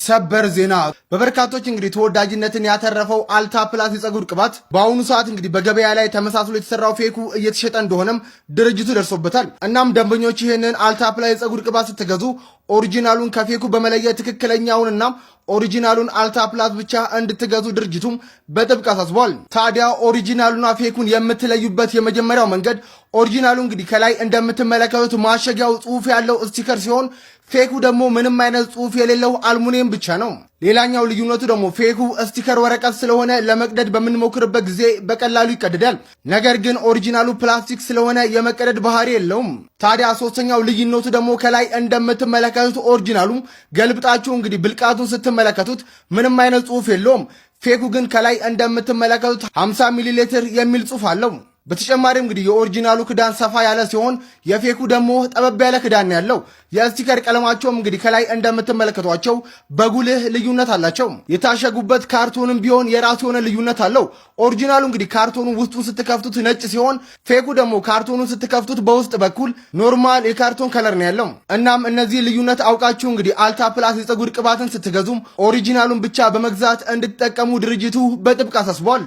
ሰበር ዜና በበርካቶች እንግዲህ ተወዳጅነትን ያተረፈው አልታ ፕላስ የፀጉር ቅባት በአሁኑ ሰዓት እንግዲህ በገበያ ላይ ተመሳስሎ የተሰራው ፌኩ እየተሸጠ እንደሆነም ድርጅቱ ደርሶበታል። እናም ደንበኞች ይህንን አልታ ፕላስ የፀጉር ቅባት ስትገዙ ኦሪጂናሉን ከፌኩ በመለየት ትክክለኛውንና ኦሪጂናሉን አልታ ፕላስ ብቻ እንድትገዙ ድርጅቱም በጥብቅ አሳስቧል። ታዲያ ኦሪጂናሉና ፌኩን የምትለዩበት የመጀመሪያው መንገድ ኦሪጂናሉ እንግዲህ ከላይ እንደምትመለከቱት ማሸጊያው ጽሑፍ ያለው ስቲከር ሲሆን ፌኩ ደግሞ ምንም አይነት ጽሑፍ የሌለው አልሙኒየም ብቻ ነው። ሌላኛው ልዩነቱ ደግሞ ፌኩ ስቲከር ወረቀት ስለሆነ ለመቅደድ በምንሞክርበት ጊዜ በቀላሉ ይቀደዳል። ነገር ግን ኦሪጂናሉ ፕላስቲክ ስለሆነ የመቀደድ ባህሪ የለውም። ታዲያ ሶስተኛው ልዩነቱ ደግሞ ከላይ እንደምትመለከቱት ኦሪጂናሉ ገልብጣችሁ እንግዲህ ብልቃቱን ስትመለከቱት ምንም አይነት ጽሑፍ የለውም። ፌኩ ግን ከላይ እንደምትመለከቱት 50 ሚሊ ሊትር የሚል ጽሑፍ አለው። በተጨማሪም እንግዲህ የኦሪጂናሉ ክዳን ሰፋ ያለ ሲሆን የፌኩ ደግሞ ጠበብ ያለ ክዳን ያለው። የስቲከር ቀለማቸውም እንግዲህ ከላይ እንደምትመለከቷቸው በጉልህ ልዩነት አላቸው። የታሸጉበት ካርቶንም ቢሆን የራሱ የሆነ ልዩነት አለው። ኦሪጂናሉ እንግዲህ ካርቶኑን ውስጡን ስትከፍቱት ነጭ ሲሆን ፌኩ ደግሞ ካርቶኑን ስትከፍቱት በውስጥ በኩል ኖርማል የካርቶን ከለር ነው ያለው። እናም እነዚህ ልዩነት አውቃችሁ እንግዲህ አልታ ፕላስ የፀጉር ቅባትን ስትገዙም ኦሪጂናሉን ብቻ በመግዛት እንድትጠቀሙ ድርጅቱ በጥብቅ አሳስቧል።